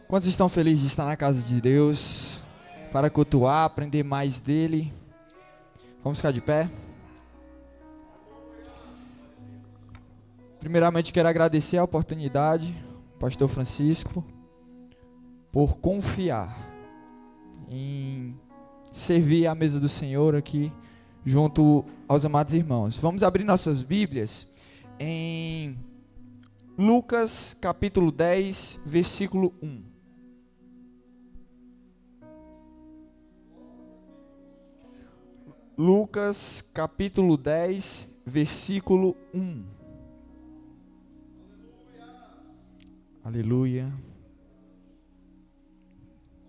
Quantos estão felizes de estar na casa de Deus, para cultuar, aprender mais dele? Vamos ficar de pé? Primeiramente quero agradecer a oportunidade, pastor Francisco, por confiar em servir à mesa do Senhor aqui, junto aos amados irmãos. Vamos abrir nossas Bíblias em Lucas capítulo 10, versículo 1. Lucas capítulo 10, versículo 1. Aleluia.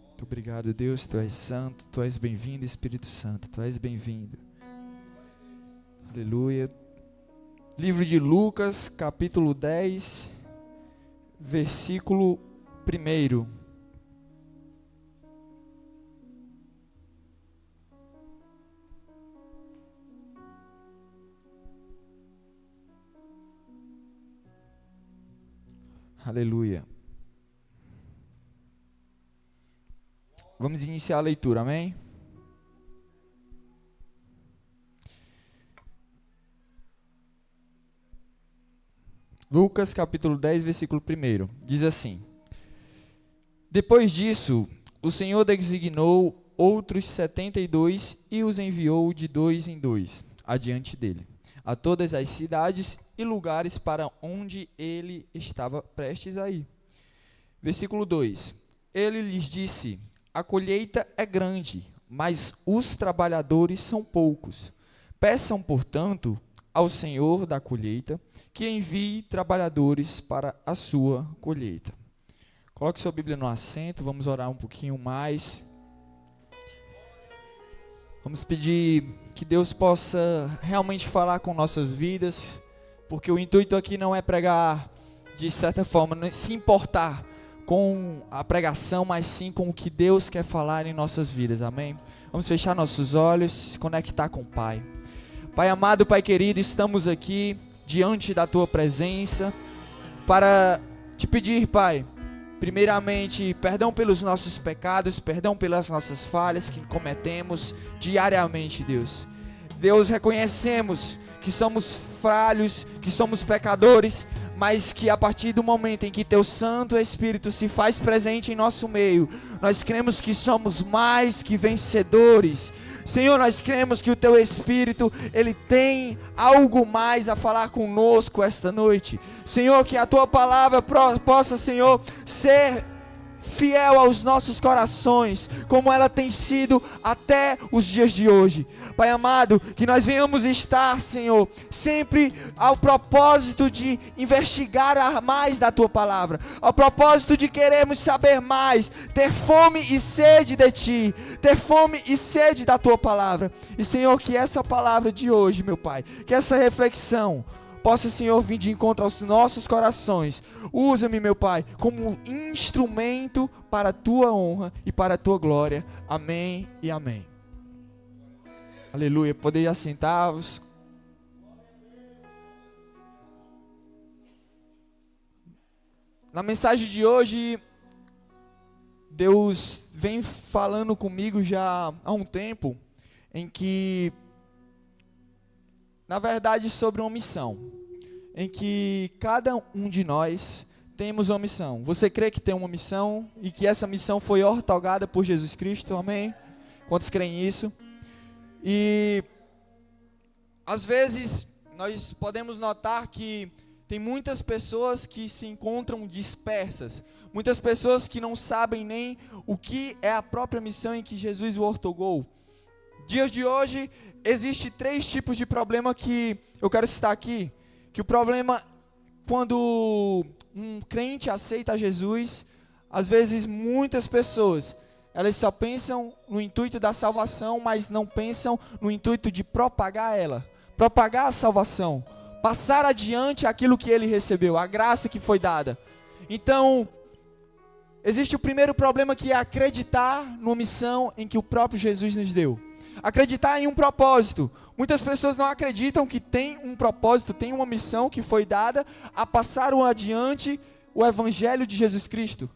Muito obrigado, Deus, Tu és santo, Tu és bem-vindo, Espírito Santo, Tu és bem-vindo. Aleluia. Livro de Lucas, capítulo 10, versículo 1. Aleluia. Vamos iniciar a leitura, amém? Lucas capítulo 10, versículo 1, diz assim: Depois disso, o Senhor designou outros 72 e os enviou de 2 em 2 adiante dele, a todas as cidades e lugares para onde ele estava prestes a ir. Versículo 2: Ele lhes disse: A colheita é grande, mas os trabalhadores são poucos. Peçam, portanto, ao Senhor da colheita que envie trabalhadores para a sua colheita. Coloque sua Bíblia no assento, vamos orar um pouquinho mais. Vamos pedir que Deus possa realmente falar com nossas vidas, porque o intuito aqui não é pregar, de certa forma, se importar com a pregação, mas sim com o que Deus quer falar em nossas vidas, amém? Vamos fechar nossos olhos, se conectar com o Pai. Pai amado, Pai querido, estamos aqui diante da Tua presença para te pedir, Pai, primeiramente, perdão pelos nossos pecados, perdão pelas nossas falhas que cometemos diariamente, Deus. Deus, reconhecemos que somos falhos, que somos pecadores, mas que a partir do momento em que Teu Santo Espírito se faz presente em nosso meio, nós cremos que somos mais que vencedores. Senhor, nós cremos que o Teu Espírito, Ele tem algo mais a falar conosco esta noite. Senhor, que a Tua palavra possa, Senhor, ser fiel aos nossos corações, como ela tem sido até os dias de hoje. Pai amado, que nós venhamos estar, Senhor, sempre ao propósito de investigar mais da Tua palavra, ao propósito de queremos saber mais, ter fome e sede de Ti, ter fome e sede da Tua palavra. E Senhor, que essa palavra de hoje, meu Pai, que essa reflexão possa, Senhor, vir de encontro aos nossos corações. Usa-me, meu Pai, como instrumento para a Tua honra e para a Tua glória. Amém e amém. Aleluia. Podeis assentar-vos. Na mensagem de hoje, Deus vem falando comigo já há um tempo, em que, na verdade, sobre uma missão, em que cada um de nós temos uma missão. Você crê que tem uma missão e que essa missão foi outorgada por Jesus Cristo? Amém? Quantos creem nisso? E às vezes nós podemos notar que tem muitas pessoas que se encontram dispersas, muitas pessoas que não sabem nem o que é a própria missão em que Jesus o outorgou. Dias de hoje, existe 3 tipos de problema que eu quero citar aqui. Que o problema, quando um crente aceita Jesus, às vezes muitas pessoas, elas só pensam no intuito da salvação, mas não pensam no intuito de propagar ela, propagar a salvação, passar adiante aquilo que ele recebeu, a graça que foi dada. Então, existe o primeiro problema, que é acreditar numa missão em que o próprio Jesus nos deu. Acreditar em um propósito. Muitas pessoas não acreditam que tem um propósito, tem uma missão que foi dada a passar adiante o Evangelho de Jesus Cristo.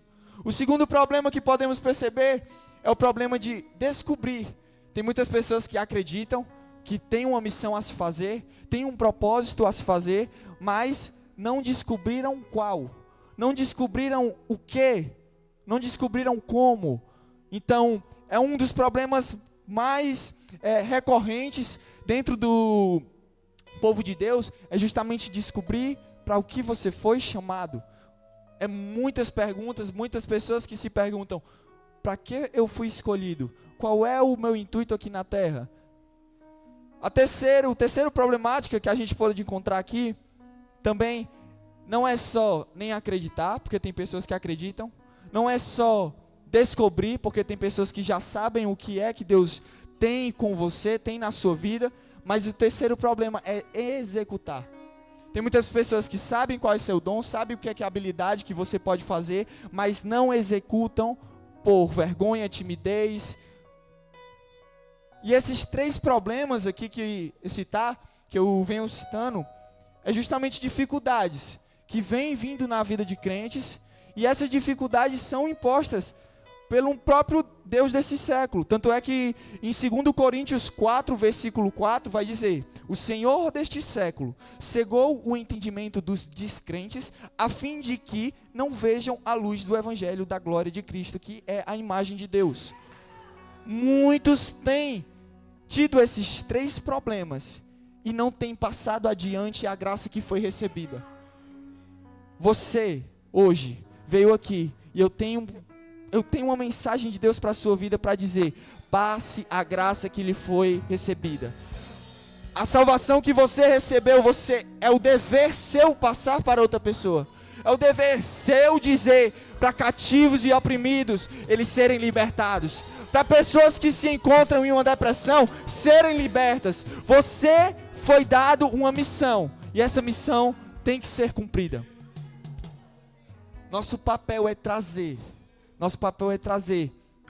O segundo problema que podemos perceber é o problema de descobrir. Tem muitas pessoas que acreditam que tem uma missão a se fazer, tem um propósito a se fazer, mas não descobriram qual, não descobriram o que, não descobriram como. Então, é um dos problemas mais recorrentes dentro do povo de Deus, é justamente descobrir para o que você foi chamado. É muitas perguntas, muitas pessoas que se perguntam, para que eu fui escolhido? Qual é o meu intuito aqui na terra? A terceira problemática que a gente pode encontrar aqui, também não é só nem acreditar, porque tem pessoas que acreditam, não é só descobrir, porque tem pessoas que já sabem o que é que Deus tem com você, tem na sua vida, mas o terceiro problema é executar. Tem muitas pessoas que sabem qual é o seu dom, sabem o que é a habilidade que você pode fazer, mas não executam por vergonha, timidez. E esses três problemas aqui que eu venho citando, é justamente dificuldades que vêm vindo na vida de crentes, e essas dificuldades são impostas pelo próprio Deus desse século. Tanto é que em 2 Coríntios 4, versículo 4, vai dizer: o Senhor deste século cegou o entendimento dos descrentes, a fim de que não vejam a luz do evangelho da glória de Cristo, que é a imagem de Deus. Muitos têm tido esses três problemas e não têm passado adiante a graça que foi recebida. Você, hoje, veio aqui e eu tenho uma mensagem de Deus para a sua vida para dizer: passe a graça que lhe foi recebida. A salvação que você recebeu, é o dever seu passar para outra pessoa. É o dever seu dizer para cativos e oprimidos eles serem libertados. Para pessoas que se encontram em uma depressão serem libertas. Você foi dado uma missão e essa missão tem que ser cumprida. Nosso papel é trazer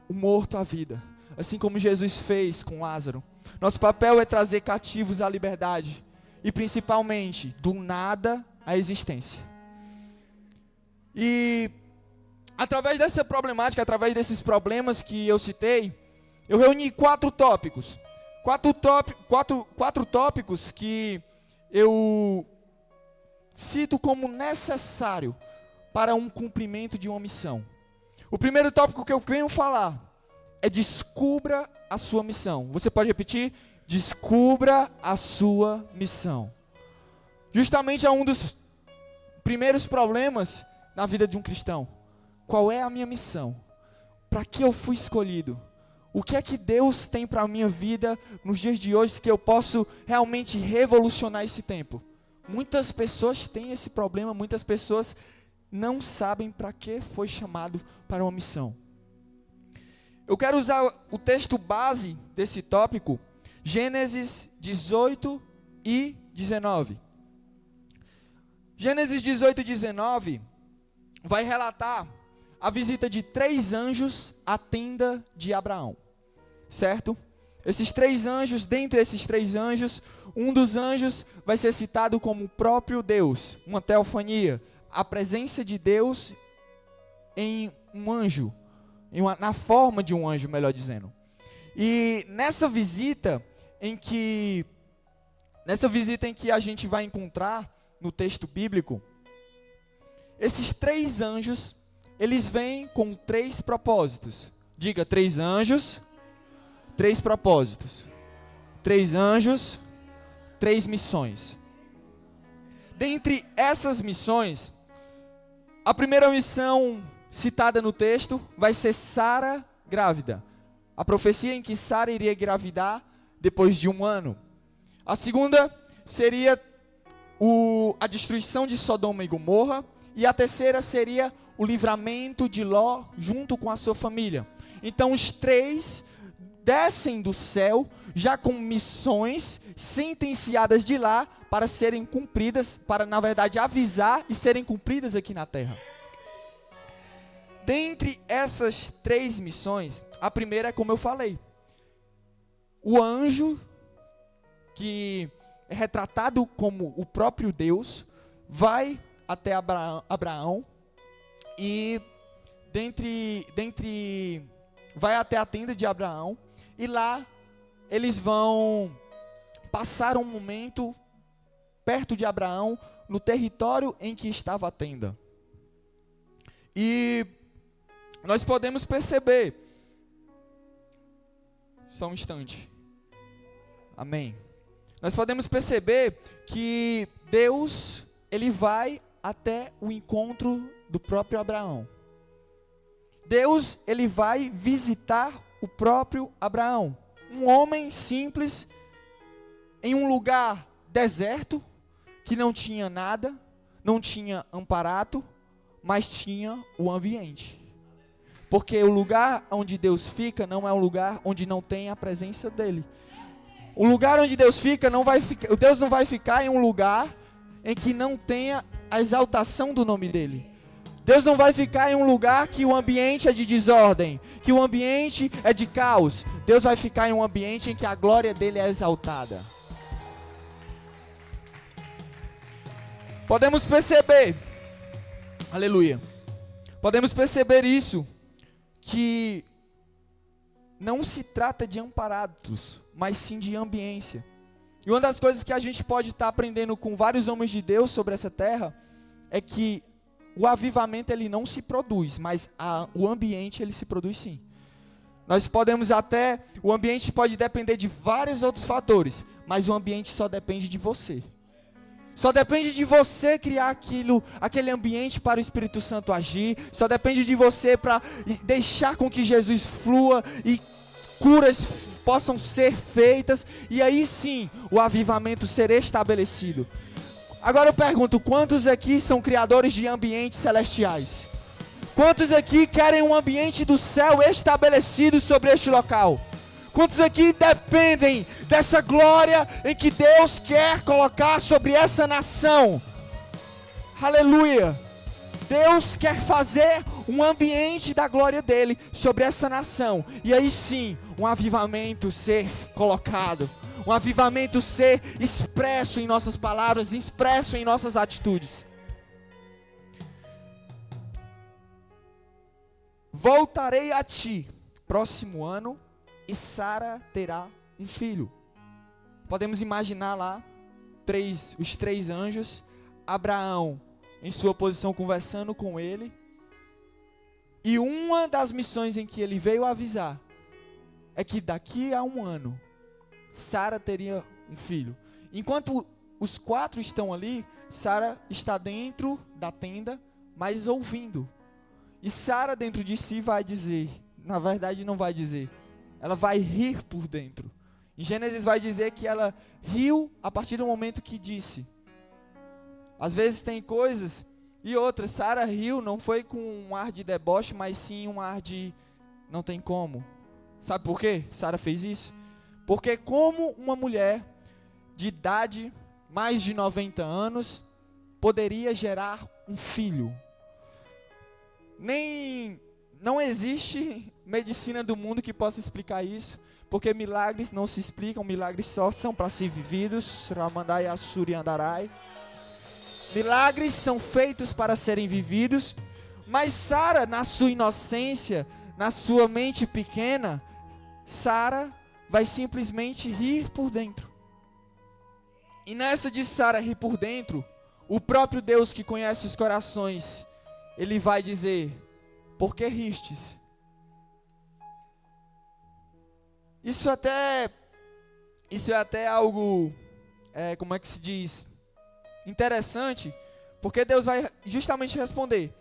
o morto à vida, assim como Jesus fez com Lázaro. Nosso papel é trazer cativos à liberdade e principalmente do nada à existência. E através dessa problemática, através desses problemas que eu citei, eu reuni quatro tópicos que eu cito como necessário para um cumprimento de uma missão. O primeiro tópico que eu venho falar é: descubra a sua missão. Você pode repetir? Descubra a sua missão. Justamente é um dos primeiros problemas na vida de um cristão. Qual é a minha missão? Para que eu fui escolhido? O que é que Deus tem para a minha vida nos dias de hoje que eu posso realmente revolucionar esse tempo? Muitas pessoas têm esse problema, muitas pessoas não sabem para que foi chamado para uma missão. Eu quero usar o texto base desse tópico, Gênesis 18 e 19. Gênesis 18 e 19 vai relatar a visita de 3 anjos à tenda de Abraão, certo? Esses 3 anjos, dentre esses 3 anjos, um dos anjos vai ser citado como o próprio Deus, uma teofania, a presença de Deus em um anjo, na forma de um anjo, melhor dizendo. E nessa visita em que a gente vai encontrar no texto bíblico, esses 3 anjos, eles vêm com 3 propósitos. Diga: 3 anjos, 3 propósitos. 3 anjos, 3 missões. Dentre essas missões, a primeira missão citada no texto vai ser Sara grávida. A profecia em que Sara iria engravidar depois de 1 ano. A segunda seria a destruição de Sodoma e Gomorra. E a terceira seria o livramento de Ló junto com a sua família. Então os 3 descem do céu já com missões sentenciadas de lá para serem cumpridas, para na verdade avisar e serem cumpridas aqui na terra. Dentre essas 3 missões, a primeira é como eu falei. O anjo, que é retratado como o próprio Deus, vai até Abraão e vai até a tenda de Abraão, e lá eles vão passar um momento perto de Abraão, no território em que estava a tenda. E nós podemos perceber, só um instante, amém. Nós podemos perceber que Deus, ele vai até o encontro do próprio Abraão. Deus, ele vai visitar o próprio Abraão, um homem simples, em um lugar deserto, que não tinha nada, não tinha amparato, mas tinha o ambiente. Porque o lugar onde Deus fica não é um lugar onde não tem a presença dele. O lugar onde Deus fica, Deus não vai ficar em um lugar em que não tenha a exaltação do nome dele. Deus não vai ficar em um lugar que o ambiente é de desordem, que o ambiente é de caos. Deus vai ficar em um ambiente em que a glória dele é exaltada. Podemos perceber, aleluia, podemos perceber isso, que não se trata de amparados, mas sim de ambiência. E uma das coisas que a gente pode estar aprendendo com vários homens de Deus sobre essa terra, é que o avivamento ele não se produz, mas o ambiente ele se produz sim. Nós podemos o ambiente pode depender de vários outros fatores, mas o ambiente só depende de você. Só depende de você criar aquele ambiente para o Espírito Santo agir. Só depende de você para deixar com que Jesus flua e curas possam ser feitas. E aí sim, o avivamento ser estabelecido. Agora eu pergunto, quantos aqui são criadores de ambientes celestiais? Quantos aqui querem um ambiente do céu estabelecido sobre este local? Quantos aqui dependem dessa glória em que Deus quer colocar sobre essa nação? Aleluia! Deus quer fazer um ambiente da glória dele sobre essa nação. E aí sim, um avivamento ser colocado. Um avivamento ser expresso em nossas palavras, expresso em nossas atitudes. Voltarei a ti, próximo ano, e Sara terá um filho. Podemos imaginar lá, os três anjos, Abraão em sua posição conversando com ele. E uma das missões em que ele veio avisar, é que daqui a um ano, Sara teria um filho. Enquanto os quatro estão ali, Sara está dentro da tenda, mas ouvindo. E Sara dentro de si vai dizer, na verdade não vai dizer, ela vai rir por dentro. Em Gênesis vai dizer que ela riu a partir do momento que disse. Às vezes tem coisas e outras. Sara riu, não foi com um ar de deboche, mas sim um ar de não tem como. Sabe por quê Sara fez isso? Porque como uma mulher de idade, mais de 90 anos, poderia gerar um filho? Não existe medicina do mundo que possa explicar isso, porque milagres não se explicam, milagres só são para ser vividos. Ramandai Assuri Andarai. Milagres são feitos para serem vividos, mas Sara, na sua inocência, na sua mente pequena, Sara vai simplesmente rir por dentro. E nessa de Sara rir por dentro, o próprio Deus que conhece os corações, ele vai dizer: por que ristes? Isso é até algo, como é que se diz, interessante, porque Deus vai justamente responder: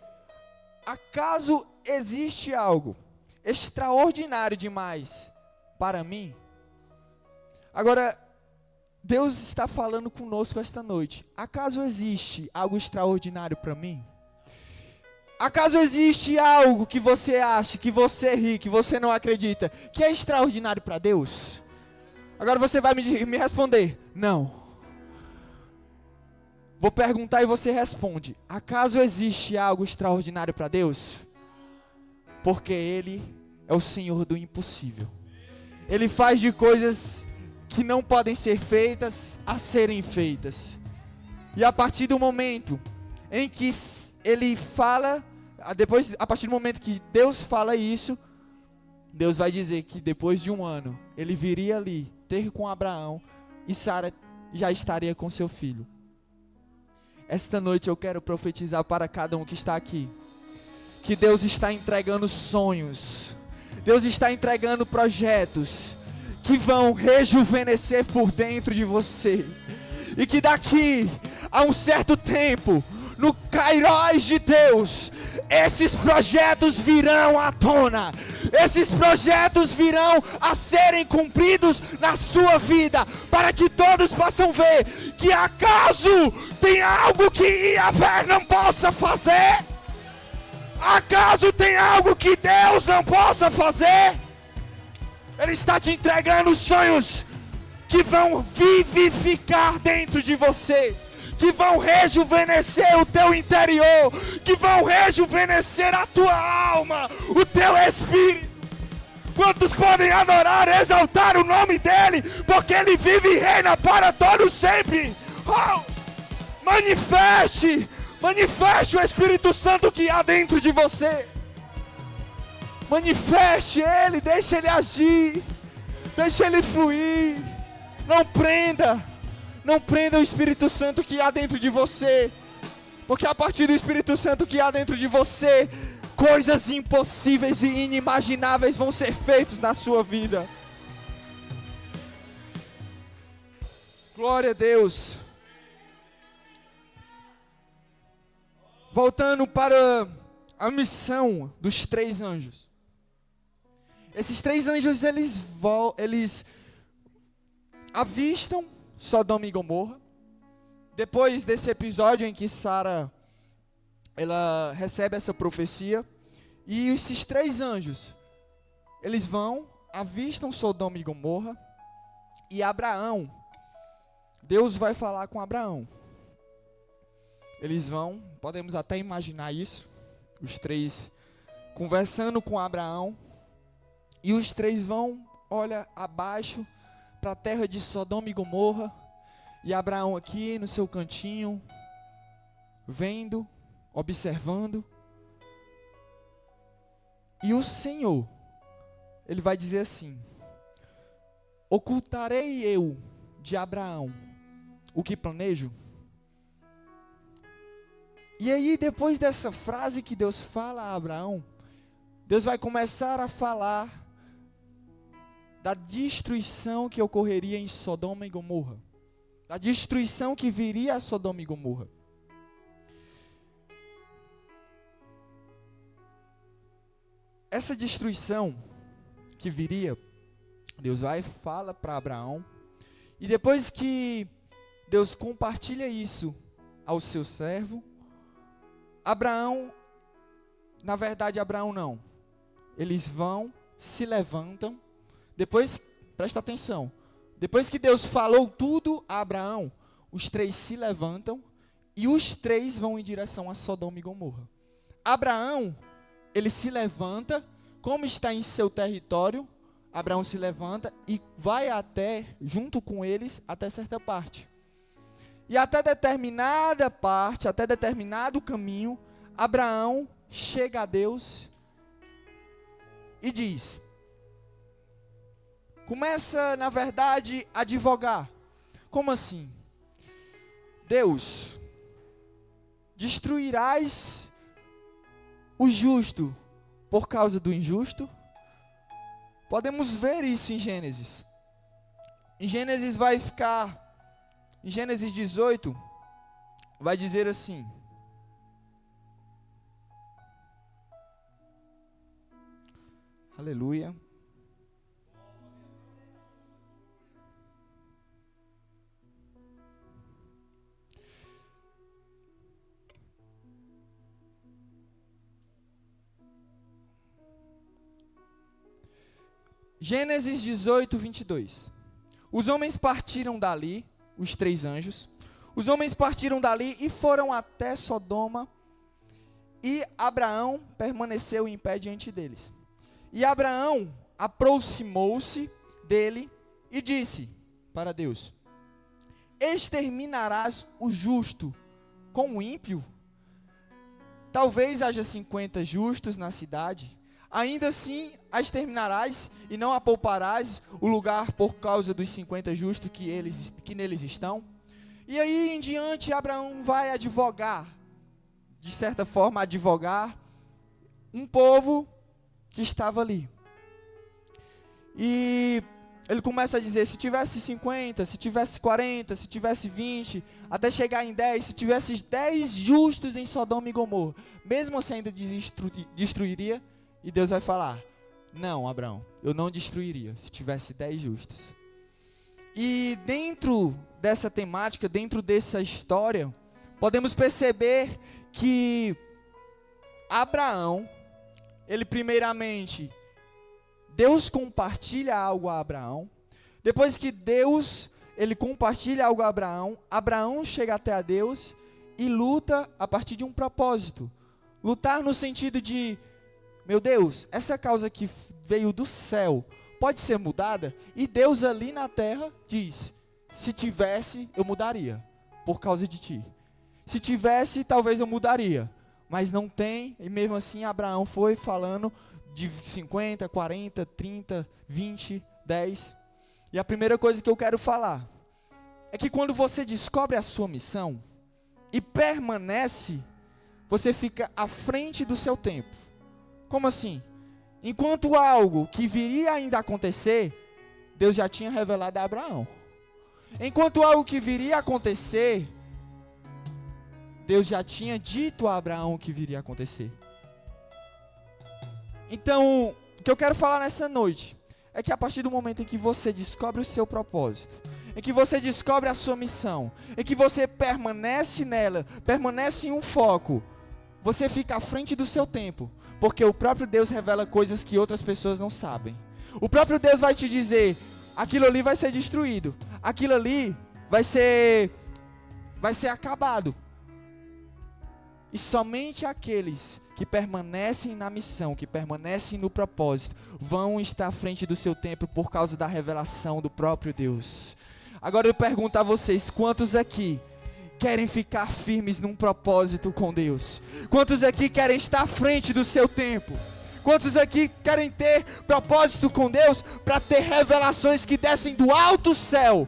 acaso existe algo extraordinário demais para mim? Agora, Deus está falando conosco esta noite. Acaso existe algo extraordinário para mim? Acaso existe algo que você acha, que você ri, que você não acredita, que é extraordinário para Deus? Agora você vai me responder: não. Vou perguntar e você responde: acaso existe algo extraordinário para Deus? Porque Ele é o Senhor do impossível. Ele faz de coisas que não podem ser feitas a serem feitas. E a partir do momento em que Ele fala, Depois, a partir do momento que Deus fala isso, Deus vai dizer que depois de 1 ano, ele viria ali, ter com Abraão, e Sara já estaria com seu filho. Esta noite eu quero profetizar para cada um que está aqui, que Deus está entregando sonhos, Deus está entregando projetos, que vão rejuvenescer por dentro de você, e que daqui a um certo tempo, no Kairos de Deus, esses projetos virão à tona, esses projetos virão a serem cumpridos na sua vida, para que todos possam ver que acaso tem algo que Yahvé não possa fazer? Acaso tem algo que Deus não possa fazer? Ele está te entregando sonhos que vão vivificar dentro de você, que vão rejuvenescer o teu interior, que vão rejuvenescer a tua alma, o teu espírito. Quantos podem adorar, exaltar o nome dEle, porque Ele vive e reina para todos sempre. Oh! Manifeste o Espírito Santo que há dentro de você. Manifeste Ele, deixa Ele agir, deixa Ele fluir. Não prenda o Espírito Santo que há dentro de você, porque a partir do Espírito Santo que há dentro de você, coisas impossíveis e inimagináveis vão ser feitas na sua vida. Glória a Deus. Voltando para a missão dos 3 anjos. Esses 3 anjos, eles avistam Sodoma e Gomorra. Depois desse episódio em que Sara, ela recebe essa profecia, e esses 3 anjos, eles vão, avistam Sodoma e Gomorra, e Abraão, Deus vai falar com Abraão. Eles vão, podemos até imaginar isso, os 3 conversando com Abraão, e os 3 vão, olha abaixo, para a terra de Sodoma e Gomorra, e Abraão aqui no seu cantinho, vendo, observando, e o Senhor, Ele vai dizer assim: ocultarei eu de Abraão o que planejo? E aí, depois dessa frase que Deus fala a Abraão, Deus vai começar a falar da destruição que ocorreria em Sodoma e Gomorra, da destruição que viria a Sodoma e Gomorra. Essa destruição que viria, Deus vai e fala para Abraão, e depois que Deus compartilha isso ao seu servo, Abraão, na verdade Abraão não, eles vão, se levantam, depois, presta atenção, depois que Deus falou tudo a Abraão, os 3 se levantam, e os 3 vão em direção a Sodoma e Gomorra. Abraão, ele se levanta, como está em seu território, Abraão se levanta e vai até, junto com eles, até certa parte. E até determinada parte, até determinado caminho, Abraão chega a Deus e diz, começa, na verdade, a advogar. Como assim? Deus, destruirás o justo por causa do injusto? Podemos ver isso em Gênesis. Em Gênesis vai ficar, em Gênesis 18, vai dizer assim: aleluia. Gênesis 18, 22. Os homens partiram dali, os 3 anjos, os homens partiram dali e foram até Sodoma, e Abraão permaneceu em pé diante deles. E Abraão aproximou-se dele e disse para Deus: exterminarás o justo com o ímpio? talvez haja 50 justos na cidade, ainda assim a exterminarás e não a pouparás o lugar por causa dos 50 justos que neles estão. E aí em diante Abraão vai advogar, de certa forma advogar, um povo que estava ali. E ele começa a dizer, se tivesse 50, se tivesse 40, se tivesse 20, até chegar em 10, se tivesse 10 justos em Sodoma e Gomorra, mesmo assim ainda destruiria? E Deus vai falar, não, Abraão, eu não destruiria, se tivesse 10 justos. E dentro dessa temática, dentro dessa história, podemos perceber que Abraão, ele primeiramente, Deus compartilha algo a Abraão. Depois que ele compartilha algo a Abraão, Abraão chega até a Deus e luta a partir de um propósito. Lutar no sentido de, meu Deus, essa causa que veio do céu pode ser mudada? E Deus ali na terra diz, se tivesse, eu mudaria, por causa de ti. Se tivesse, talvez eu mudaria, mas não tem, e mesmo assim Abraão foi falando de 50, 40, 30, 20, 10. E a primeira coisa que eu quero falar é que quando você descobre a sua missão e permanece, você fica à frente do seu tempo. Como assim? Enquanto algo que viria ainda a acontecer, Deus já tinha revelado a Abraão. Enquanto algo que viria a acontecer, Deus já tinha dito a Abraão o que viria a acontecer. Então, o que eu quero falar nessa noite é que a partir do momento em que você descobre o seu propósito, em que você descobre a sua missão, em que você permanece nela, permanece em um foco, você fica à frente do seu tempo, porque o próprio Deus revela coisas que outras pessoas não sabem. O próprio Deus vai te dizer, aquilo ali vai ser destruído, aquilo ali vai ser acabado. E somente aqueles que permanecem na missão, que permanecem no propósito, vão estar à frente do seu tempo por causa da revelação do próprio Deus. Agora eu pergunto a vocês, quantos aqui querem ficar firmes num propósito com Deus? Quantos aqui querem estar à frente do seu tempo? Quantos aqui querem ter propósito com Deus para ter revelações que descem do alto céu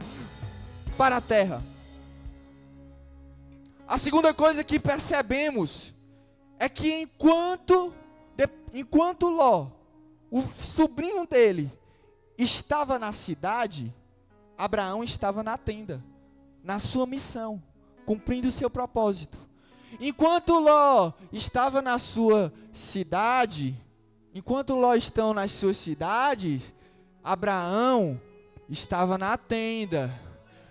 para a terra? A segunda coisa que percebemos é que enquanto Ló, o sobrinho dele, estava na cidade, Abraão estava na tenda, na sua missão, cumprindo o seu propósito. Enquanto Ló estava na sua cidade, enquanto Ló estão nas suas cidades, Abraão estava na tenda,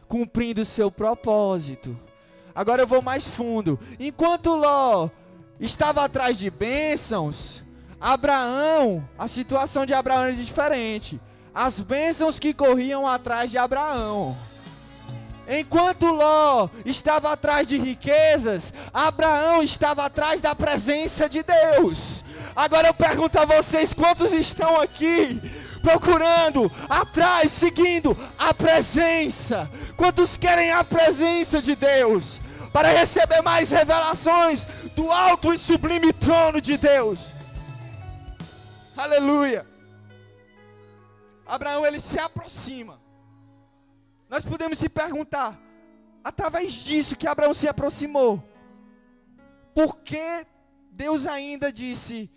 cumprindo o seu propósito. Agora eu vou mais fundo. Enquanto Ló estava atrás de bênçãos, Abraão, a situação de Abraão era diferente. As bênçãos que corriam atrás de Abraão. Enquanto Ló estava atrás de riquezas, Abraão estava atrás da presença de Deus. Agora eu pergunto a vocês, quantos estão aqui procurando, atrás, seguindo a presença? Quantos querem a presença de Deus para receber mais revelações do alto e sublime trono de Deus? Aleluia! Abraão, ele se aproxima. Nós podemos se perguntar, através disso que Abraão se aproximou, por que Deus ainda disse,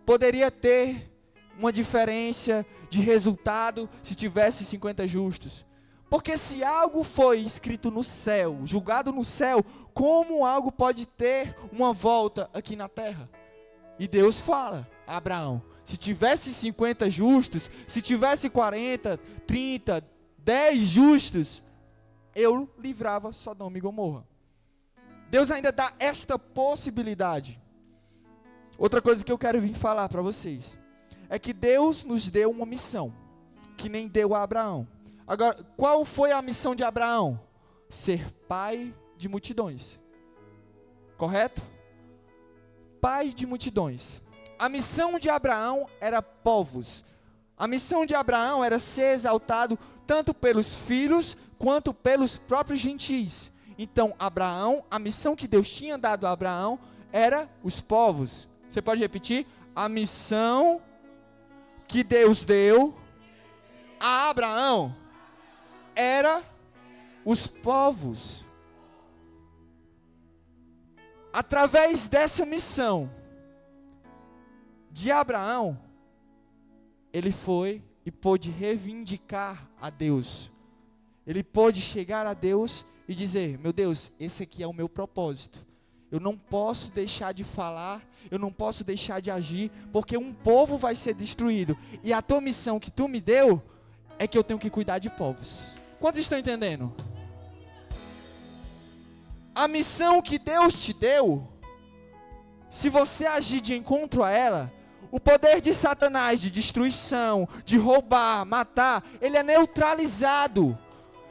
poderia ter uma diferença de resultado se tivesse 50 justos? Porque se algo foi escrito no céu, julgado no céu, como algo pode ter uma volta aqui na terra? E Deus fala a Abraão, se tivesse 50 justos, se tivesse 40, 30, 10 justos, eu livrava Sodoma e Gomorra. Deus ainda dá esta possibilidade. Outra coisa que eu quero vir falar para vocês é que Deus nos deu uma missão que nem deu a Abraão. Agora, qual foi a missão de Abraão? Ser pai de multidões. Correto? Pai de multidões. A missão de Abraão era povos. A missão de Abraão era ser exaltado tanto pelos filhos quanto pelos próprios gentis. Então, Abraão, a missão que Deus tinha dado a Abraão era os povos. Você pode repetir? A missão que Deus deu a Abraão era os povos. Através dessa missão de Abraão, ele foi e pôde reivindicar a Deus. Ele pôde chegar a Deus e dizer: meu Deus, esse aqui é o meu propósito. Eu não posso deixar de falar, eu não posso deixar de agir, porque um povo vai ser destruído. E a tua missão que tu me deu é que eu tenho que cuidar de povos. Quantos estão entendendo? A missão que Deus te deu, se você agir de encontro a ela, o poder de Satanás, de destruição, de roubar, matar, ele é neutralizado.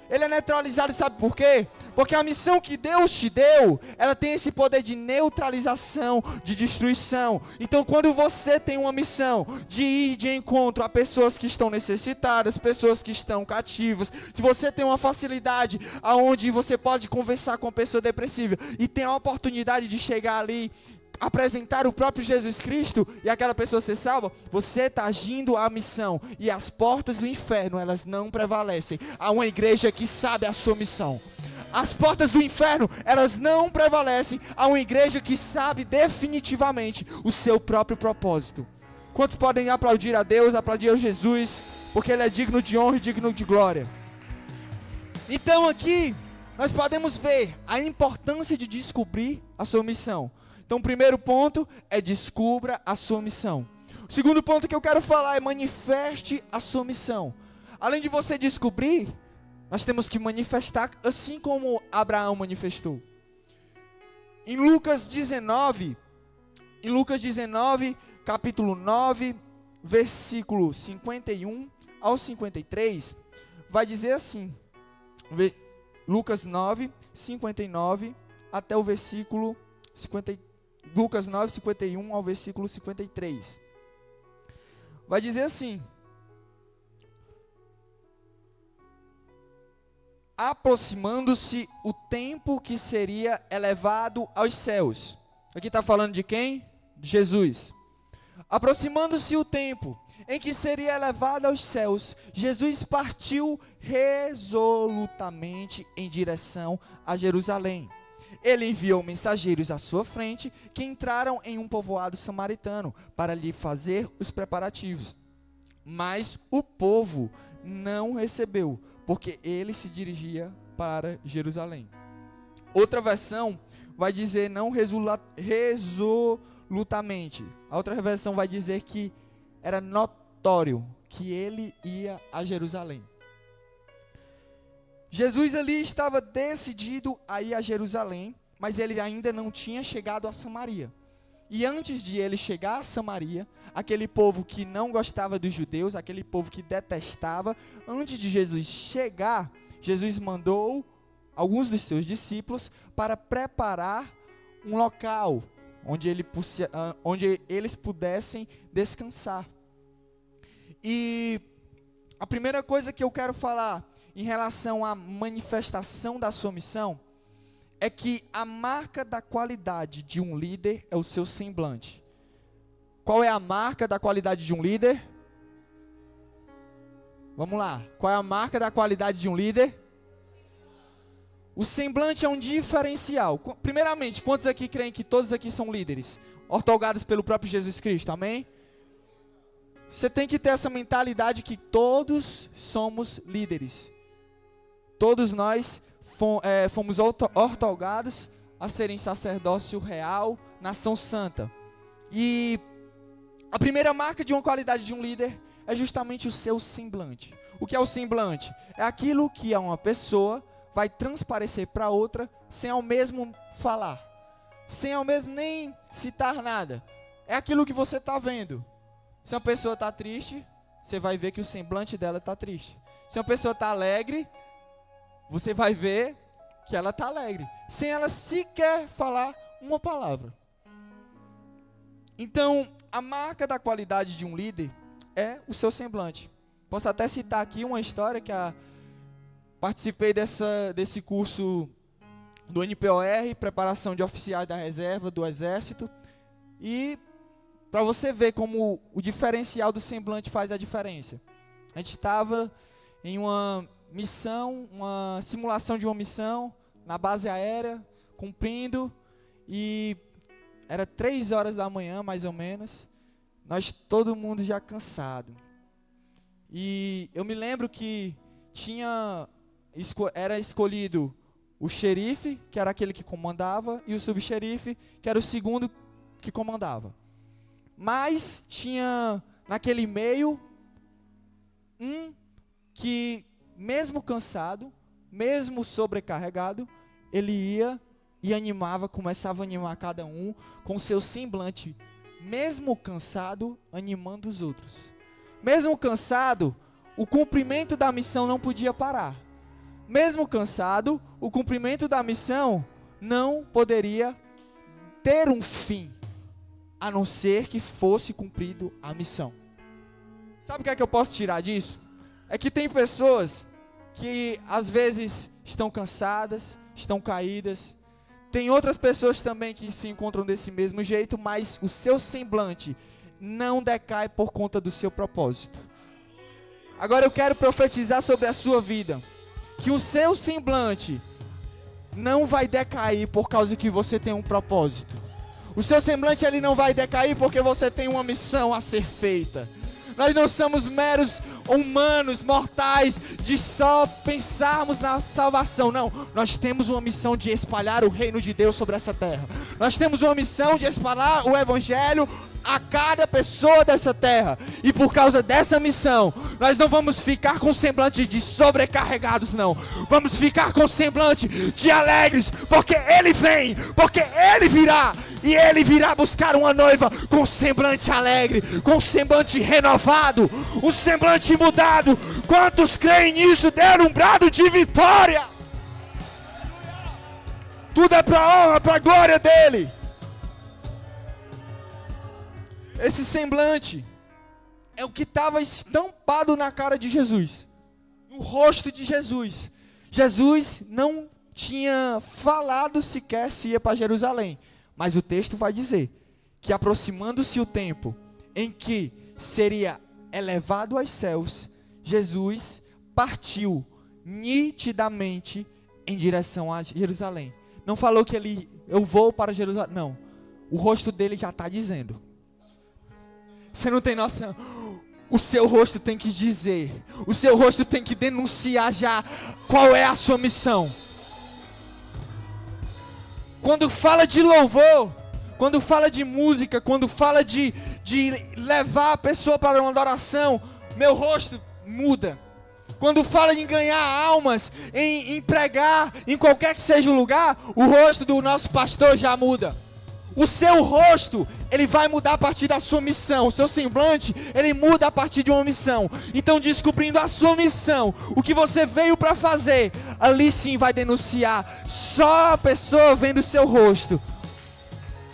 Ele é neutralizado, sabe por quê? Porque a missão que Deus te deu, ela tem esse poder de neutralização, de destruição. Então, quando você tem uma missão de ir de encontro a pessoas que estão necessitadas, pessoas que estão cativas, se você tem uma facilidade aonde você pode conversar com uma pessoa depressiva e tem a oportunidade de chegar ali, apresentar o próprio Jesus Cristo e aquela pessoa ser salva, você está agindo a missão. E as portas do inferno, elas não prevalecem. Há uma igreja que sabe a sua missão. As portas do inferno, elas não prevalecem. Há uma igreja que sabe definitivamente o seu próprio propósito. Quantos podem aplaudir a Deus, aplaudir a Jesus, porque Ele é digno de honra e digno de glória. Então aqui, nós podemos ver a importância de descobrir a sua missão. Então o primeiro ponto é descubra a sua missão. O segundo ponto que eu quero falar é manifeste a sua missão. Além de você descobrir, nós temos que manifestar assim como Abraão manifestou. Em Lucas 19, capítulo 9, versículo 51 ao 53, vai dizer assim. Lucas 9, 59 até o versículo 53. Lucas 9, 51 ao versículo 53. Vai dizer assim: aproximando-se o tempo que seria elevado aos céus. Aqui está falando de quem? De Jesus. Aproximando-se o tempo em que seria elevado aos céus, Jesus partiu resolutamente em direção a Jerusalém. Ele enviou mensageiros à sua frente, que entraram em um povoado samaritano, para lhe fazer os preparativos. Mas o povo não recebeu, porque ele se dirigia para Jerusalém. Outra versão vai dizer não resolutamente. A outra versão vai dizer que era notório que ele ia a Jerusalém. Jesus ali estava decidido a ir a Jerusalém, mas ele ainda não tinha chegado a Samaria. E antes de ele chegar a Samaria, aquele povo que não gostava dos judeus, aquele povo que detestava, antes de Jesus chegar, Jesus mandou alguns dos seus discípulos para preparar um local onde eles pudessem descansar. E a primeira coisa que eu quero falar em relação à manifestação da sua missão, é que a marca da qualidade de um líder é o seu semblante. Qual é a marca da qualidade de um líder? Vamos lá. Qual é a marca da qualidade de um líder? O semblante é um diferencial. Primeiramente, quantos aqui creem que todos aqui são líderes? Ortogados pelo próprio Jesus Cristo, amém? Você tem que ter essa mentalidade que todos somos líderes. Todos nós fomos outorgados a serem sacerdócio real, nação santa. E a primeira marca de uma qualidade de um líder é justamente o seu semblante. O que é o semblante? É aquilo que uma pessoa vai transparecer para outra sem ao mesmo falar, sem ao mesmo nem citar nada. É aquilo que você está vendo. Se uma pessoa está triste, você vai ver que o semblante dela está triste. Se uma pessoa está alegre, você vai ver que ela está alegre, sem ela sequer falar uma palavra. Então, a marca da qualidade de um líder é o seu semblante. Posso até citar aqui uma história que participei desse curso do NPOR, preparação de oficiais da reserva, do exército. E para você ver como o diferencial do semblante faz a diferença. A gente estava em uma missão, uma simulação de uma missão, na base aérea, cumprindo, e era 3 horas da manhã, mais ou menos, todo mundo já cansado. E eu me lembro que era escolhido o xerife, que era aquele que comandava, e o subxerife, que era o segundo que comandava. Mas tinha naquele meio um que, mesmo cansado, mesmo sobrecarregado, ele ia e animava, começava a animar cada um com seu semblante, mesmo cansado, animando os outros. Mesmo cansado, o cumprimento da missão não podia parar. Mesmo cansado, o cumprimento da missão não poderia ter um fim, a não ser que fosse cumprido a missão. Sabe o que é que eu posso tirar disso? É que tem pessoas que às vezes estão cansadas, estão caídas. Tem outras pessoas também que se encontram desse mesmo jeito, mas o seu semblante não decai por conta do seu propósito. Agora eu quero profetizar sobre a sua vida, que o seu semblante não vai decair por causa que você tem um propósito. O seu semblante ele não vai decair porque você tem uma missão a ser feita. Nós não somos meros humanos, mortais, de só pensarmos na salvação. Não, nós temos uma missão de espalhar o reino de Deus sobre essa terra. Nós temos uma missão de espalhar o evangelho a cada pessoa dessa terra. E por causa dessa missão, nós não vamos ficar com semblante de sobrecarregados, não. Vamos ficar com semblante de alegres, porque Ele vem, porque Ele virá. E Ele virá buscar uma noiva com semblante alegre, com semblante renovado, um semblante mudado. Quantos creem nisso? Deram um brado de vitória. Tudo é para honra, para a glória dEle. Esse semblante é o que estava estampado na cara de Jesus, no rosto de Jesus. Jesus não tinha falado sequer se ia para Jerusalém, mas o texto vai dizer que, aproximando-se o tempo em que seria elevado aos céus, Jesus partiu nitidamente em direção a Jerusalém. Não falou que eu vou para Jerusalém, não. O rosto dele já está dizendo. Você não tem noção. O seu rosto tem que dizer. O seu rosto tem que denunciar já qual é a sua missão. Quando fala de louvor, quando fala de música, quando fala de levar a pessoa para uma adoração, meu rosto muda. Quando fala em ganhar almas, em pregar, em qualquer que seja o lugar, o rosto do nosso pastor já muda. O seu rosto, ele vai mudar a partir da sua missão. O seu semblante, ele muda a partir de uma missão. Então, descobrindo a sua missão, o que você veio para fazer, ali sim vai denunciar. Só a pessoa vendo o seu rosto.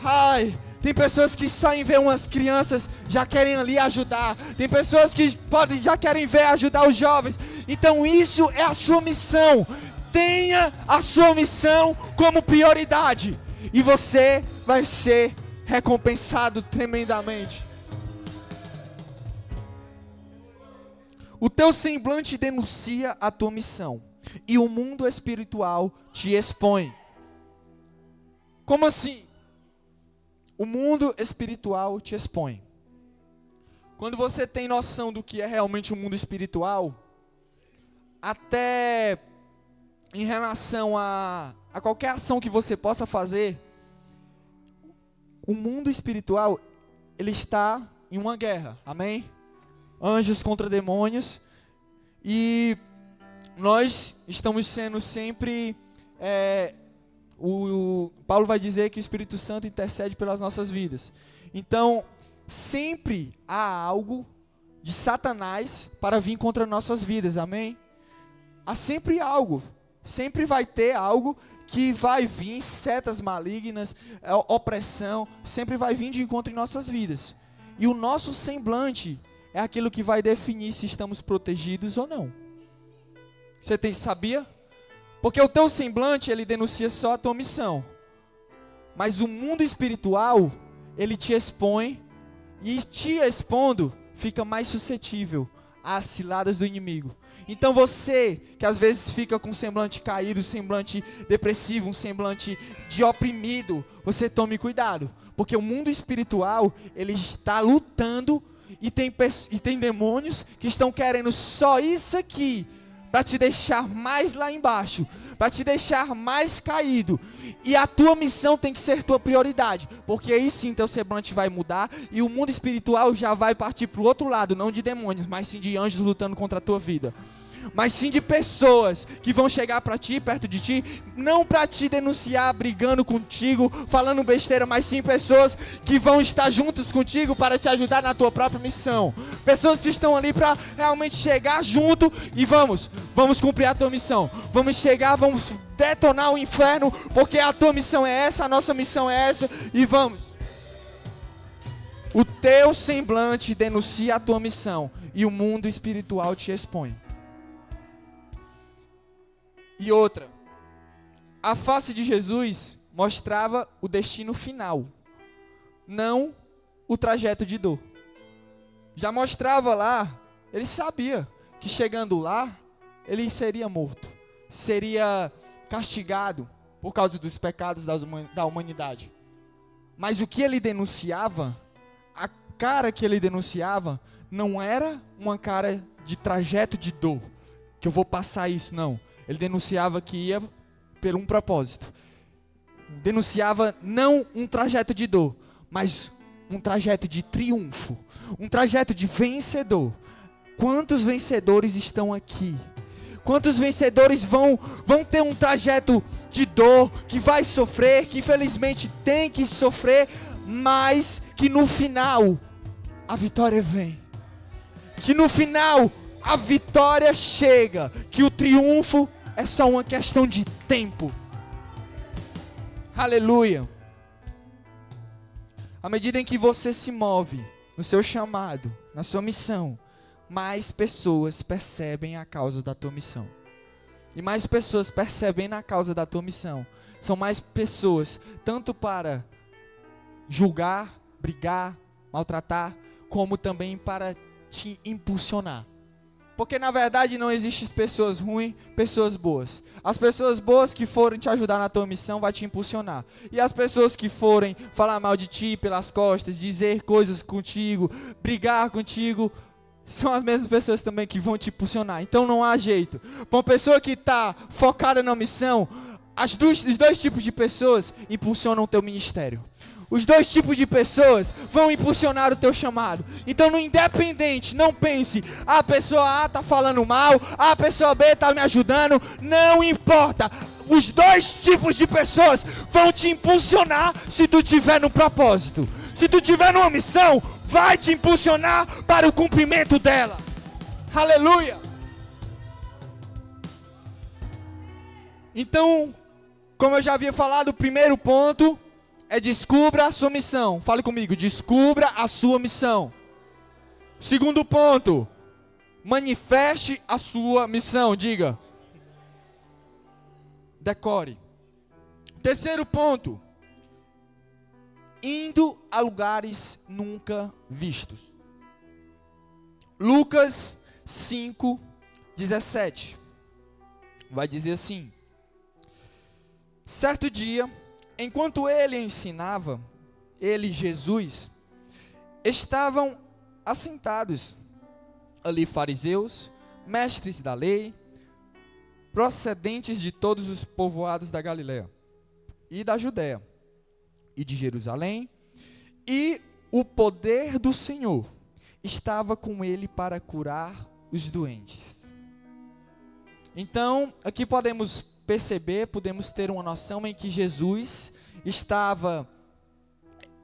Ai, tem pessoas que só em ver umas crianças já querem ali ajudar. Tem pessoas que já querem ver ajudar os jovens. Então, isso é a sua missão. Tenha a sua missão como prioridade. E você vai ser recompensado tremendamente. O teu semblante denuncia a tua missão. E o mundo espiritual te expõe. Como assim? O mundo espiritual te expõe. Quando você tem noção do que é realmente o mundo espiritual, até em relação a qualquer ação que você possa fazer, o mundo espiritual, ele está em uma guerra, amém? Anjos contra demônios, e nós estamos sendo sempre, Paulo vai dizer que o Espírito Santo intercede pelas nossas vidas. Então, sempre há algo de Satanás para vir contra nossas vidas, amém? Há sempre algo. Sempre vai ter algo que vai vir, setas malignas, opressão, sempre vai vir de encontro em nossas vidas. E o nosso semblante é aquilo que vai definir se estamos protegidos ou não. Sabia? Porque o teu semblante, ele denuncia só a tua missão. Mas o mundo espiritual, ele te expõe, e te expondo, fica mais suscetível às ciladas do inimigo. Então você, que às vezes fica com um semblante caído, um semblante depressivo, um semblante de oprimido, você tome cuidado. Porque o mundo espiritual, ele está lutando, e tem demônios que estão querendo só isso aqui, para te deixar mais lá embaixo, para te deixar mais caído. E a tua missão tem que ser tua prioridade, porque aí sim teu semblante vai mudar, e o mundo espiritual já vai partir para o outro lado, não de demônios, mas sim de anjos lutando contra a tua vida. Mas sim de pessoas que vão chegar para ti, perto de ti, não para te denunciar, brigando contigo, falando besteira, mas sim pessoas que vão estar juntos contigo para te ajudar na tua própria missão. Pessoas que estão ali para realmente chegar junto e vamos cumprir a tua missão. Vamos chegar, vamos detonar o inferno, porque a tua missão é essa, a nossa missão é essa, e vamos. O teu semblante denuncia a tua missão, e o mundo espiritual te expõe. E outra, a face de Jesus mostrava o destino final, não o trajeto de dor. Já mostrava lá, ele sabia que chegando lá, ele seria morto, seria castigado por causa dos pecados da humanidade. Mas o que ele denunciava, a cara que ele denunciava, não era uma cara de trajeto de dor, que eu vou passar isso, não. Ele denunciava que ia por um propósito. Denunciava não um trajeto de dor, mas um trajeto de triunfo. Um trajeto de vencedor. Quantos vencedores estão aqui? Quantos vencedores vão ter um trajeto de dor, que vai sofrer, que infelizmente tem que sofrer, mas que no final a vitória vem. Que no final a vitória chega, que o triunfo é só uma questão de tempo. Aleluia. À medida em que você se move no seu chamado, na sua missão, mais pessoas percebem a causa da tua missão. E mais pessoas percebem a causa da tua missão. São mais pessoas, tanto para julgar, brigar, maltratar, como também para te impulsionar. Porque na verdade não existem pessoas ruins, pessoas boas. As pessoas boas que forem te ajudar na tua missão vai te impulsionar. E as pessoas que forem falar mal de ti pelas costas, dizer coisas contigo, brigar contigo, são as mesmas pessoas também que vão te impulsionar. Então não há jeito. Para uma pessoa que está focada na missão, os dois tipos de pessoas impulsionam o teu ministério. Os dois tipos de pessoas vão impulsionar o teu chamado. Então, no independente, não pense, a pessoa A está falando mal, a pessoa B está me ajudando. Não importa. Os dois tipos de pessoas vão te impulsionar se tu tiver no propósito. Se tu tiver numa missão, vai te impulsionar para o cumprimento dela. Aleluia. Então, como eu já havia falado, o primeiro ponto é descubra a sua missão. Fale comigo, descubra a sua missão. Segundo ponto, manifeste a sua missão. Diga. Decore. Terceiro ponto, indo a lugares nunca vistos. Lucas 5:17 vai dizer assim: certo dia, enquanto ele ensinava, ele, Jesus, estavam assentados ali fariseus, mestres da lei, procedentes de todos os povoados da Galileia e da Judéia e de Jerusalém, e o poder do Senhor estava com ele para curar os doentes. Então, aqui podemos perceber, podemos ter uma noção em que Jesus estava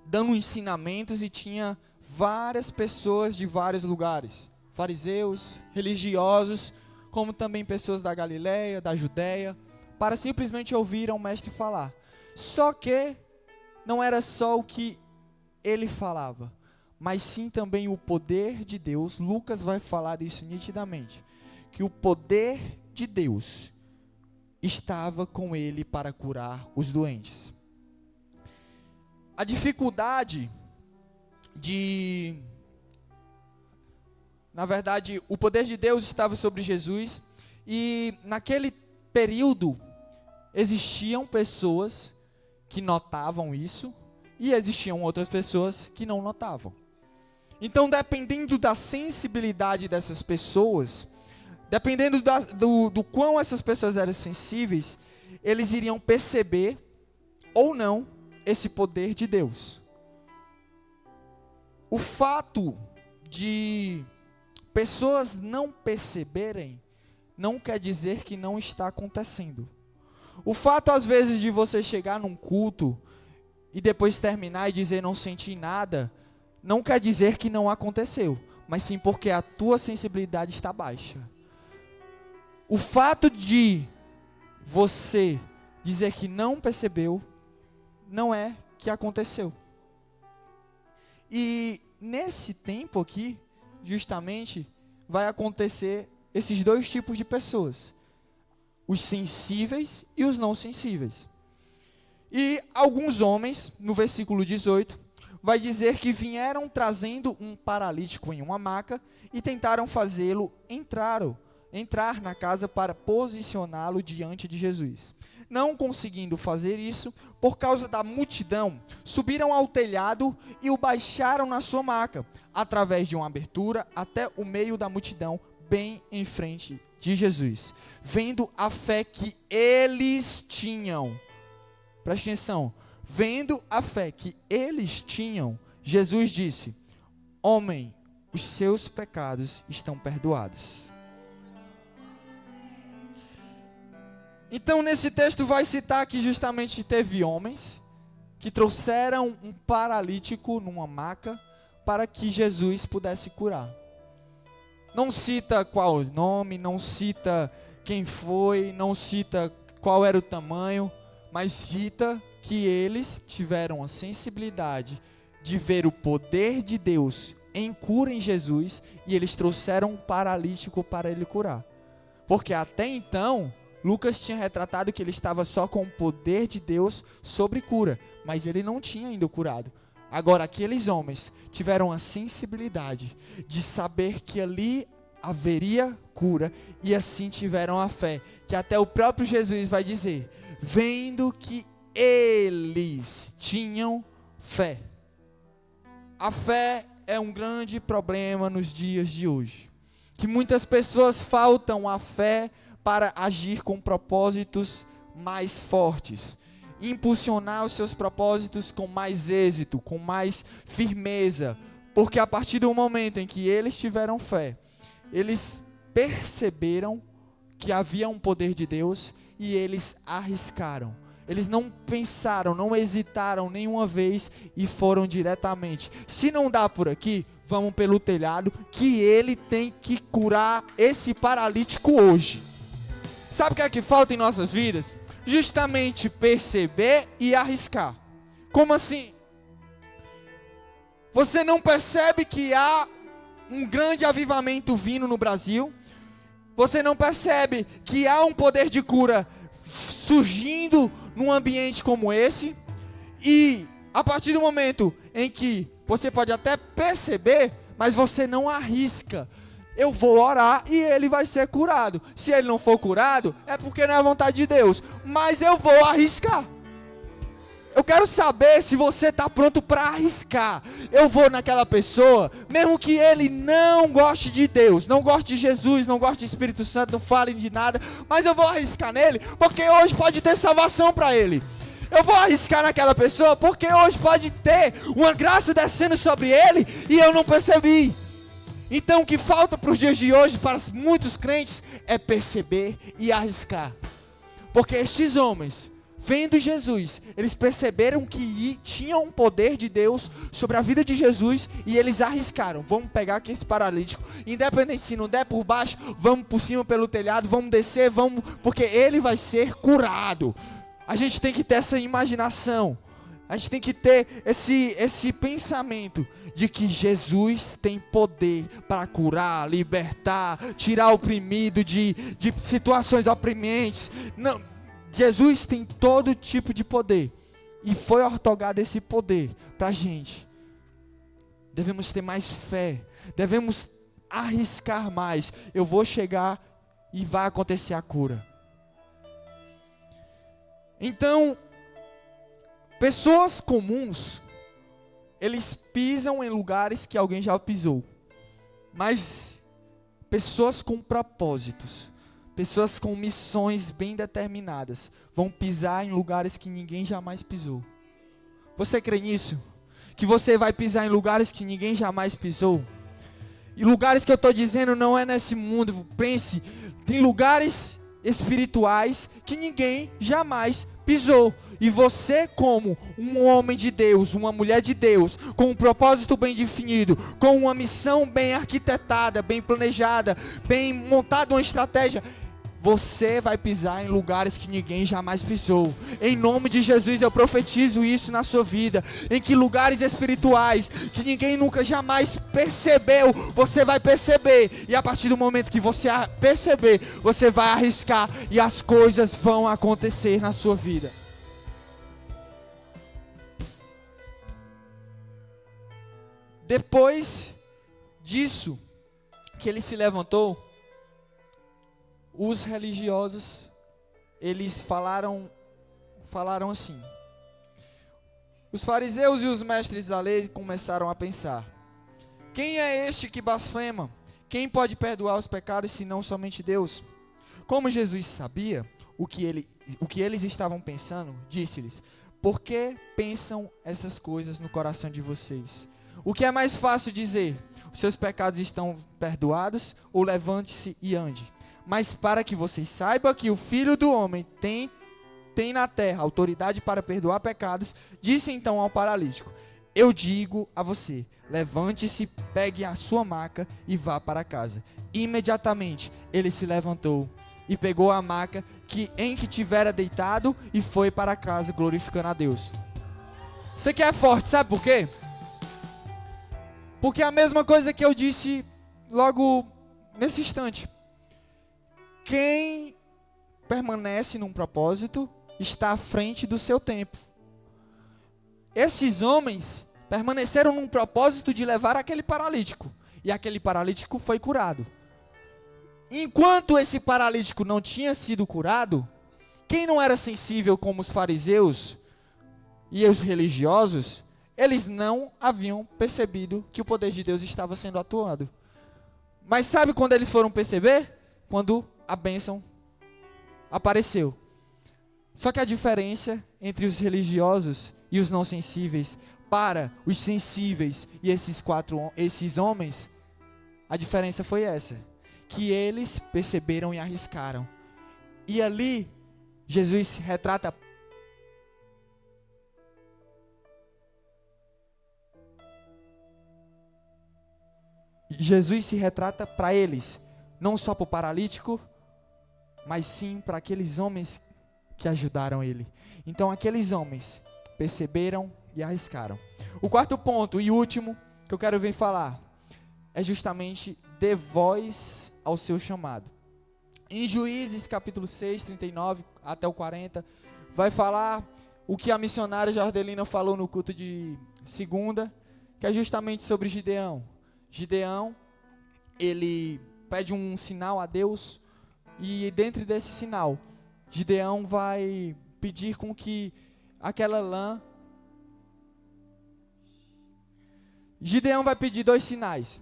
dando ensinamentos e tinha várias pessoas de vários lugares, fariseus, religiosos, como também pessoas da Galileia, da Judéia, para simplesmente ouvir o mestre falar. Só que não era só o que ele falava, mas sim também o poder de Deus. Lucas vai falar isso nitidamente, que o poder de Deus estava com ele para curar os doentes. A dificuldade na verdade, o poder de Deus estava sobre Jesus, e naquele período existiam pessoas que notavam isso, e existiam outras pessoas que não notavam. Então, dependendo da sensibilidade dessas pessoas, dependendo do quão essas pessoas eram sensíveis, eles iriam perceber ou não esse poder de Deus. O fato de pessoas não perceberem não quer dizer que não está acontecendo. O fato, às vezes, de você chegar num culto e depois terminar e dizer não senti nada, não quer dizer que não aconteceu, mas sim porque a tua sensibilidade está baixa. O fato de você dizer que não percebeu, não é que aconteceu. E nesse tempo aqui, justamente, vai acontecer esses dois tipos de pessoas: os sensíveis e os não sensíveis. E alguns homens, no versículo 18, vai dizer que vieram trazendo um paralítico em uma maca e tentaram fazê-lo entrar na casa para posicioná-lo diante de Jesus. Não conseguindo fazer isso, por causa da multidão, subiram ao telhado e o baixaram na sua maca, através de uma abertura até o meio da multidão, bem em frente de Jesus. Vendo a fé que eles tinham, preste atenção, vendo a fé que eles tinham, Jesus disse: homem, os seus pecados estão perdoados. Então, nesse texto vai citar que justamente teve homens que trouxeram um paralítico numa maca para que Jesus pudesse curar. Não cita qual o nome, não cita quem foi, não cita qual era o tamanho, mas cita que eles tiveram a sensibilidade de ver o poder de Deus em cura em Jesus, e eles trouxeram um paralítico para ele curar. Porque até então, Lucas tinha retratado que ele estava só com o poder de Deus sobre cura, mas ele não tinha ainda curado. Agora, aqueles homens tiveram a sensibilidade de saber que ali haveria cura, e assim tiveram a fé, que até o próprio Jesus vai dizer, vendo que eles tinham fé. A fé é um grande problema nos dias de hoje, que muitas pessoas faltam a fé para agir com propósitos mais fortes, impulsionar os seus propósitos com mais êxito, com mais firmeza, porque a partir do momento em que eles tiveram fé, eles perceberam que havia um poder de Deus e eles arriscaram. Eles não pensaram, não hesitaram nenhuma vez e foram diretamente. Se não dá por aqui, vamos pelo telhado, que ele tem que curar esse paralítico hoje. Sabe o que é que falta em nossas vidas? Justamente perceber e arriscar. Como assim? Você não percebe que há um grande avivamento vindo no Brasil? Você não percebe que há um poder de cura surgindo num ambiente como esse? E a partir do momento em que você pode até perceber, mas você não arrisca. Eu vou orar e ele vai ser curado. Se ele não for curado, é porque não é a vontade de Deus. Mas eu vou arriscar. Eu quero saber se você está pronto para arriscar. Eu vou naquela pessoa, mesmo que ele não goste de Deus, não goste de Jesus, não goste do Espírito Santo, não fale de nada, mas eu vou arriscar nele, porque hoje pode ter salvação para ele. Eu vou arriscar naquela pessoa, porque hoje pode ter uma graça descendo sobre ele e eu não percebi. Então o que falta para os dias de hoje, para muitos crentes, é perceber e arriscar. Porque estes homens, vendo Jesus, eles perceberam que tinha um poder de Deus sobre a vida de Jesus e eles arriscaram. Vamos pegar aqui esse paralítico, independente se não der por baixo, vamos por cima pelo telhado, vamos descer, vamos, porque ele vai ser curado. A gente tem que ter essa imaginação, a gente tem que ter esse pensamento de que Jesus tem poder para curar, libertar, tirar o oprimido de situações oprimentes. Jesus tem todo tipo de poder, e foi outorgado esse poder para a gente. Devemos ter mais fé, devemos arriscar mais. Eu vou chegar e vai acontecer a cura. Então, pessoas comuns, eles pisam em lugares que alguém já pisou. Mas pessoas com propósitos, pessoas com missões bem determinadas, vão pisar em lugares que ninguém jamais pisou. Você crê nisso? Que você vai pisar em lugares que ninguém jamais pisou? E lugares que eu estou dizendo não é nesse mundo, pense, tem lugares espirituais que ninguém jamais pisou. E você, como um homem de Deus, uma mulher de Deus, com um propósito bem definido, com uma missão bem arquitetada, bem planejada, bem montada uma estratégia, você vai pisar em lugares que ninguém jamais pisou. Em nome de Jesus eu profetizo isso na sua vida. Em que lugares espirituais que ninguém nunca jamais percebeu, você vai perceber. E a partir do momento que você perceber, você vai arriscar e as coisas vão acontecer na sua vida. Depois disso, que ele se levantou, os religiosos, eles falaram assim. Os fariseus e os mestres da lei começaram a pensar: quem é este que blasfema? Quem pode perdoar os pecados senão somente Deus? Como Jesus sabia o que eles estavam pensando, disse-lhes: por que pensam essas coisas no coração de vocês? O que é mais fácil dizer: os seus pecados estão perdoados, ou levante-se e ande? Mas para que vocês saibam que o Filho do Homem tem na terra autoridade para perdoar pecados, disse então ao paralítico: eu digo a você, levante-se, pegue a sua maca e vá para casa. Imediatamente ele se levantou e pegou a maca em que tivera deitado e foi para casa glorificando a Deus. Isso aqui é forte, sabe por quê? Porque é a mesma coisa que eu disse logo nesse instante. Quem permanece num propósito está à frente do seu tempo. Esses homens permaneceram num propósito de levar aquele paralítico, e aquele paralítico foi curado. Enquanto esse paralítico não tinha sido curado, quem não era sensível como os fariseus e os religiosos, eles não haviam percebido que o poder de Deus estava sendo atuado. Mas sabe quando eles foram perceber? Quando a bênção apareceu. Só que a diferença entre os religiosos e os não sensíveis, para os sensíveis e esses homens, a diferença foi essa: que eles perceberam e arriscaram. E ali Jesus retrata se retrata para eles, não só para o paralítico, mas sim para aqueles homens que ajudaram ele. Então aqueles homens perceberam e arriscaram. O quarto ponto e último que eu quero vir falar é justamente: dê voz ao seu chamado. Em Juízes capítulo 6, 39 até o 40, vai falar o que a missionária Jordelina falou no culto de segunda, que é justamente sobre Gideão. Gideão, ele pede um sinal a Deus, e dentro desse sinal, Gideão vai pedir com que aquela lã... Gideão vai pedir 2 sinais.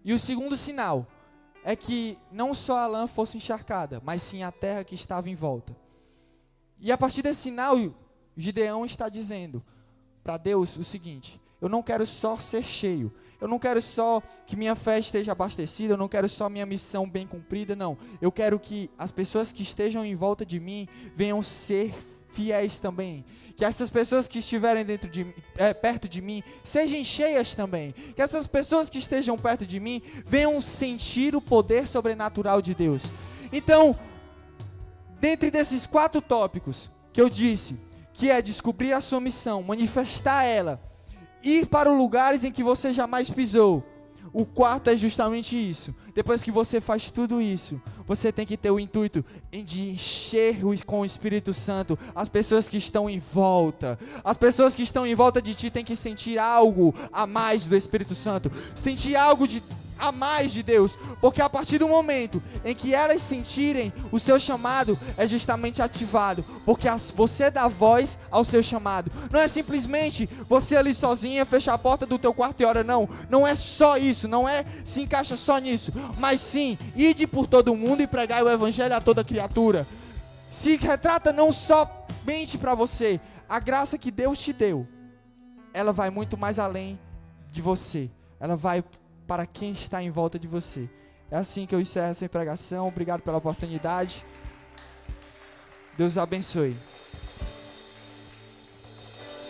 E o segundo sinal é que não só a lã fosse encharcada, mas sim a terra que estava em volta. E a partir desse sinal, Gideão está dizendo para Deus o seguinte: eu não quero só ser cheio, eu não quero só que minha fé esteja abastecida, eu não quero só minha missão bem cumprida, não. Eu quero que as pessoas que estejam em volta de mim venham ser fiéis também. Que essas pessoas que estiverem perto de mim sejam cheias também. Que essas pessoas que estejam perto de mim venham sentir o poder sobrenatural de Deus. Então, dentre desses 4 tópicos que eu disse, que é descobrir a sua missão, manifestar ela, ir para lugares em que você jamais pisou, O quarto é justamente isso. Depois que você faz tudo isso, você tem que ter o intuito de encher com o Espírito Santo as pessoas que estão em volta. As pessoas que estão em volta de ti têm que sentir algo a mais do Espírito Santo, sentir algo a mais de Deus, porque a partir do momento em que elas sentirem, o seu chamado é justamente ativado, porque você dá voz ao seu chamado. Não é simplesmente você ali sozinha fechar a porta do teu quarto e ora, não é só isso, não é se encaixa só nisso, mas sim, ide por todo mundo e pregai o evangelho a toda criatura. Se retrata não somente para você, a graça que Deus te deu, ela vai muito mais além de você, ela vai para quem está em volta de você. É assim que eu encerro essa pregação. Obrigado pela oportunidade. Deus abençoe.